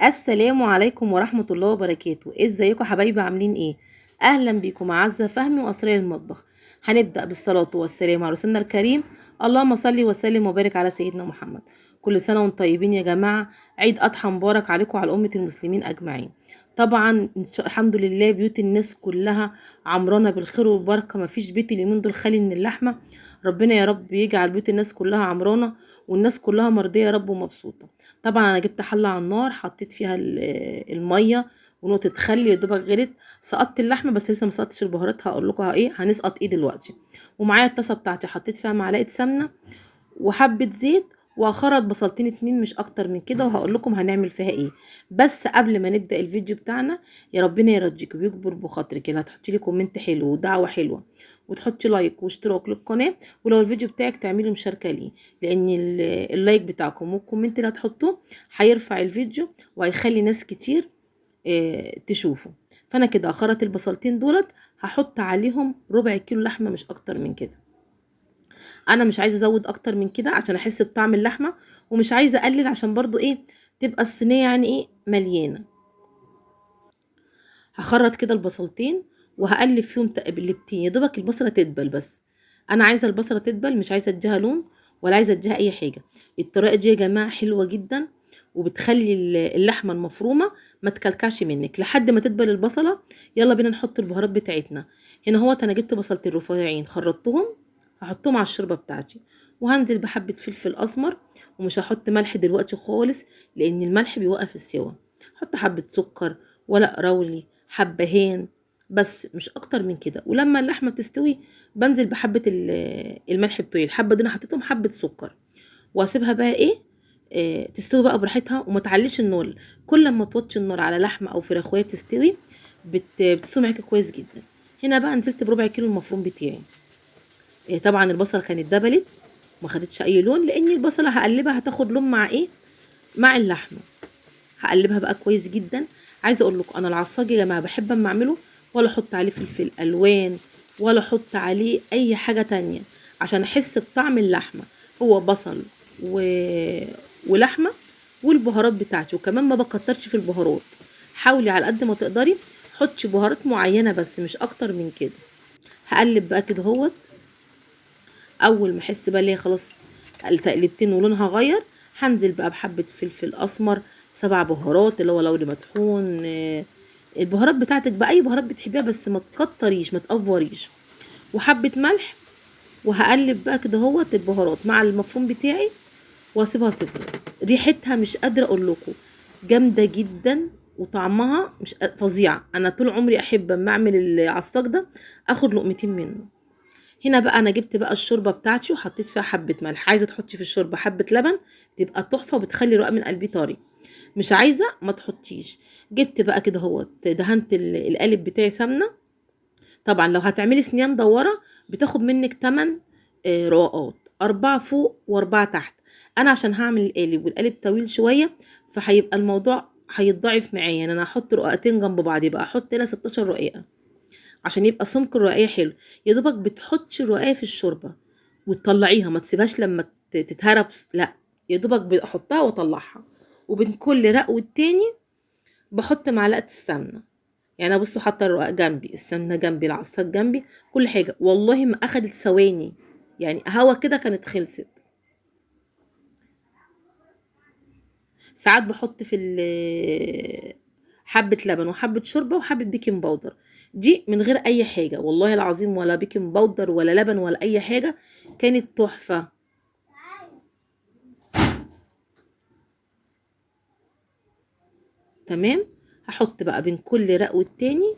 السلام عليكم ورحمة الله وبركاته. ازيكم حبايبي؟ عاملين ايه؟ اهلا بيكم. عزة فهمي واسرار المطبخ. هنبدأ بالصلاة والسلام على رسولنا الكريم. اللهم صل وسلم وبارك على سيدنا محمد. كل سنة وانتم طيبين يا جماعة. عيد اضحى مبارك عليكم وعلى أمة المسلمين اجمعين. طبعا الحمد لله بيوت الناس كلها عمرانة بالخير والبركة، مفيش بيت اليومين دول خالي من اللحمة. ربنا يا رب يجعل بيوت الناس كلها عمرانة والناس كلها مرضية يا رب ومبسوطة. طبعا انا جبت حله على النار، حطيت فيها الميه ونقطه خل يا دوبك غلت. سقطت اللحمه بس لسه ما سقطتش البهارات، هقول لكم ايه هنسقط ايه دلوقتي. ومعايا الطاسه بتاعتي حطيت فيها معلقه سمنه وحبه زيت، واخرط بصلتين اتنين مش اكتر من كده، وهقول لكم هنعمل فيها ايه. بس قبل ما نبدا الفيديو بتاعنا، يا ربنا يرضيك ويكبر بخاطرك اللي هتحطي لي كومنت حلو ودعوه حلوه وتحطي لايك واشتراك للقناه، ولو الفيديو بتاعك تعملي مشاركه ليه، لان اللايك بتاعكم والكومنت اللي هتحطوه هيرفع الفيديو وهيخلي ناس كتير تشوفه. فانا كده اخرط البصلتين دولت، هحط عليهم ربع كيلو لحمه مش اكتر من كده. انا مش عايزه ازود اكتر من كده عشان احس بطعم اللحمه، ومش عايزه اقلل عشان برضو ايه تبقى الصينيه يعني ايه مليانه. هخرط كده البصلتين وهقلب فيهم تقلبتين يا دوبك البصله تدبل بس. انا عايزه البصله تدبل، مش عايزه اديها لون ولا عايزه اديها اي حاجه. الطريقه دي يا جماعه حلوه جدا، وبتخلي اللحمه المفرومه ما تكلكعش منك لحد ما تدبل البصله. يلا بينا نحط البهارات بتاعتنا. هنا اهوت انا جبت بصلتين رفيعين خرطتهم، هحطهم على الشوربه بتاعتي، وهنزل بحبه فلفل اسمر. ومش هحط ملح دلوقتي خالص لان الملح بيوقف السوا. هحط حبه سكر، ورق رولي، حبهان، بس مش اكتر من كده. ولما اللحمه تستوي بنزل بحبه الملح بتوعي. الحبه دي انا حطيتهم حبه سكر، واسيبها بقى ايه تستوي بقى براحتها وما تعليش النار. كل ما توطي النار على لحمه او فراخ وهي بتستوي بتستوي معاكي كويس جدا. هنا بقى نزلت بربع كيلو المفروم بتاعي. طبعا البصله كانت دبلت ما خدتش اي لون، لان البصله هقلبها هتاخد لون مع ايه مع اللحمه. هقلبها بقى كويس جدا. عايزه اقول لكم انا العصاج يا جماعه بحب اما اعمله ولا احط عليه فلفل الوان ولا احط عليه اي حاجه تانية عشان احس بطعم اللحمه. هو بصل و... ولحمه والبهارات بتاعتي، وكمان ما بكترش في البهارات. حاولي على قد ما تقدري حطي بهارات معينه بس مش اكتر من كده. هقلب بقى كده اهوت. اول ما احس بقى اللي هي خلاص التقلبتين ولونها غير، هنزل بقى بحبه فلفل اسمر، 7 بهارات اللي هو لوري مطحون. البهارات بتاعتك بقى اي بهارات بتحبيها بس ما تكتريش ما تقفريش، وحبه ملح. وهقلب بقى كده اهوت البهارات مع المفروم بتاعي واسيبها تبرد. ريحتها مش قادره اقول لكم جامده جدا، وطعمها مش فظيع. انا طول عمري احب اما اعمل العصاج ده اخد لقمتين منه. هنا بقى انا جبت بقى الشوربه بتاعتي وحطيت فيها حبه ملح. عايزه تحطي في الشوربه حبه لبن تبقى تحفه وبتخلي رق من قلبي طري، مش عايزه ما تحطيش. جبت بقى كده اهوت دهنت القالب بتاعي سمنه. طبعا لو هتعملي صينيه مدوره بتاخد منك 8 رقاقات، 4 فوق و4 تحت. انا عشان هعمل القالب والقالب طويل شويه فهيبقى الموضوع هيتضاعف معايا، يعني انا هحط رقاقتين جنب بعض يبقى احط هنا 16 رقاقه عشان يبقى سمك الرقاية حلو. يا دوبك بتحطي الرقاية في الشوربة وتطلعيها، ما تسيبهاش لما تتهرب، لا، يا دوبك بحطها واطلعها. وبين كل رق والتاني بحط معلقة السمنة. يعني انا بصوا حاطه الرقاق جنبي، السمنة جنبي، العصاج جنبي، كل حاجة والله ما اخدت ثواني، يعني هوا كده كانت خلصت. ساعات بحط في حبة لبن وحبة شوربة وحبة بيكنج باودر، دي من غير اي حاجة والله العظيم، ولا بيكنج باودر ولا لبن ولا اي حاجة، كانت تحفة. تمام. هحط بقى بين كل رق والتاني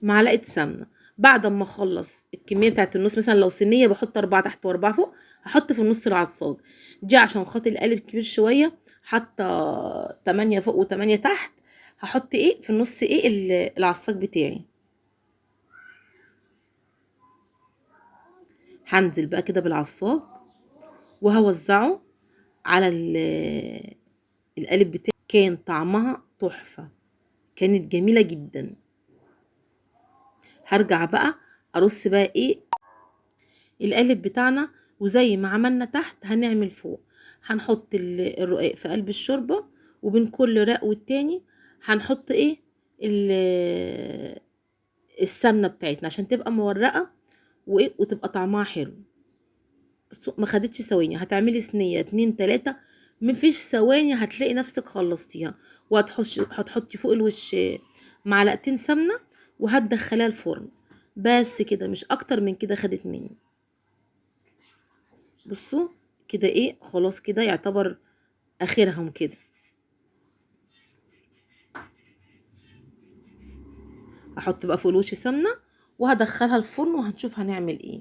معلقة سمنة. بعد ما اخلص الكمية بتاعت النص، مثلا لو صينية بحط 4 تحت و4 فوق، هحط في النص العصاج. دي عشان خاطر القالب كبير شوية، حاطة 8 فوق و8 تحت. هحط ايه في النص ايه العصاج بتاعي. هنزل بقى كده بالعصاج وهوزعه على القالب بتاعي. كان طعمها تحفة، كانت جميلة جدا. هرجع بقى ارص بقى ايه القالب بتاعنا، وزي ما عملنا تحت هنعمل فوق. هنحط الرقاق في قلب الشوربة وبين كل رق والتاني هنحط ايه السمنه بتاعتنا عشان تبقى مورقه وايه وتبقى طعمها حلو. بصوا ما خدتش ثواني، هتعملي صينيه 2 3 مفيش ثواني هتلاقي نفسك خلصتيها. هتحطي فوق الوش معلقتين سمنه وهتدخليها الفرن. بس كده مش اكتر من كده خدت مني. بصوا كده ايه خلاص كده يعتبر اخرهم كده. هحط بقى فوق الوش سمنه وهدخلها الفرن وهنشوف هنعمل ايه.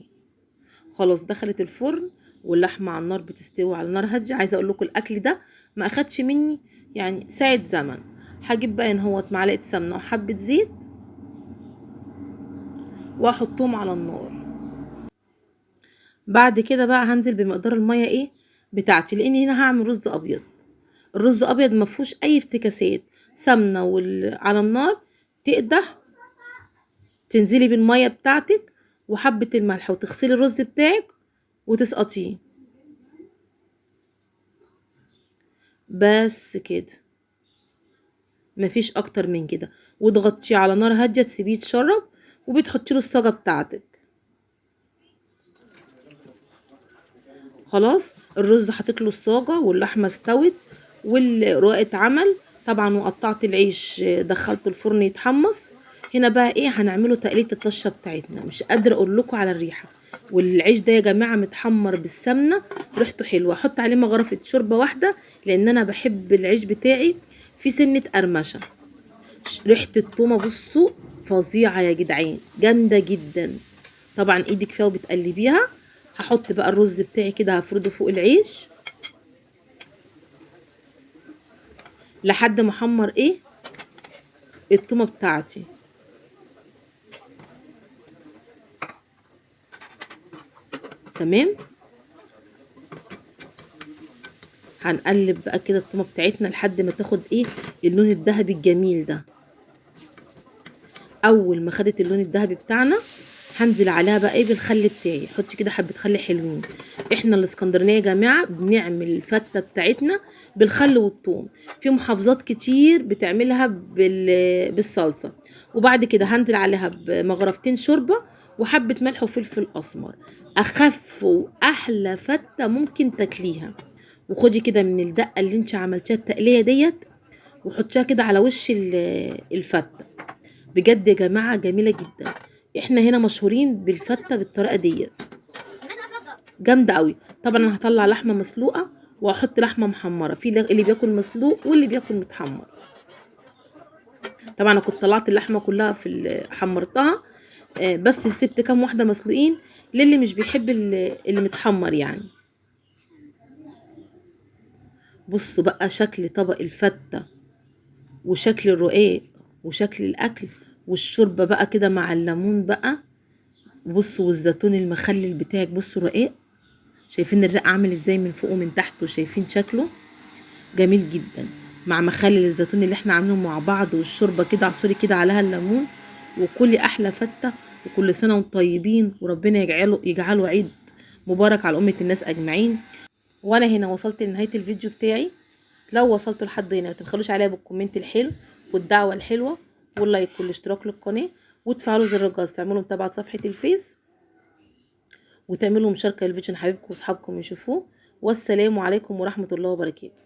خلاص دخلت الفرن واللحمه على النار بتستوي على نار هاديه. عايزه اقول لكم الاكل ده ما اخدش مني يعني ساعه زمن. هجيب بقى هوت معلقه سمنه وحبه زيت واحطهم على النار. بعد كده بقى هنزل بمقدار الميه ايه بتاعتي، لان هنا هعمل رز ابيض. الرز ابيض ما فيهوش اي افتكاسات. سمنه على النار تقدح، تنزلي بالميه بتاعتك وحبه الملح وتغسلي الرز بتاعك وتسقطيه. بس كده مفيش اكتر من كده. وتغطيه على نار هاديه تسيبيه يتشرب وبتحطي له الصاجه بتاعتك. خلاص الرز حطيت له الصاجه واللحمه استوت والرقاق اتعمل طبعا، وقطعت العيش دخلته الفرن يتحمص. هنا بقى ايه هنعمله تقليه الطشه بتاعتنا. مش قادره اقول لكم على الريحه. والعيش ده يا جماعه متحمر بالسمنه ريحته حلوه. احط عليه مغرفه شوربه واحده لان انا بحب العيش بتاعي في سنه قرمشه. ريحه التومه بصوا فظيعه يا جدعان جامده جدا. طبعا ايدك فيها وبتقلبيها. هحط بقى الرز بتاعي كده هفرده فوق العيش لحد ما احمر ايه التومه بتاعتي. تمام. هنقلب بقى كده التومه بتاعتنا لحد ما تاخد ايه اللون الذهبي الجميل ده. اول ما خدت اللون الذهبي بتاعنا هنزل عليها بقى ايه بالخل بتاعي. حطي كده حبه خل حلوين. احنا الاسكندرانيه يا جماعه بنعمل الفته بتاعتنا بالخل والثوم. في محافظات كتير بتعملها بالصلصه. وبعد كده هنزل عليها بمغرفتين شوربه وحبه ملح وفلفل اسمر. اخف واحلى فته ممكن تاكليها. وخدي كده من الدقه اللي انت عملتيها التقليه ديت وحطيها كده على وش الفته. بجد يا جماعه جميله جدا. احنا هنا مشهورين بالفته بالطريقه ديت جامده قوي. طبعا انا هطلع لحمه مسلوقه واحط لحمه محمره. في اللي بياكل مسلوق واللي بياكل متحمر. طبعا انا كنت طلعت اللحمه كلها حمرتها. بس سبت كام واحده مسلوقين للي مش بيحب اللي متحمر يعني. بصوا بقى شكل طبق الفته وشكل الرقاق وشكل الاكل والشوربه بقى كده مع الليمون بقى. بصوا والزيتون المخلل بتاعك. بصوا الرقاق شايفين الرق عامل ازاي من فوق ومن تحت وشايفين شكله جميل جدا مع مخلل الزيتون اللي احنا عاملينه مع بعض والشوربه كده عصوري كده عليها الليمون. وكلي احلى فته وكل سنه وانتم طيبين وربنا يجعله عيد مبارك على امه الناس اجمعين. وانا هنا وصلت لنهايه الفيديو بتاعي. لو وصلت لحد هنا متبخلوش عليا بالكومنت الحلو والدعوه الحلوه واللايك والاشتراك للقناه وتفعلوا زر الجرس تعملوا متابعه صفحه الفيس وتعملوا مشاركه للفيديو حبيبكم واصحابكم يشوفوه. والسلام عليكم ورحمه الله وبركاته.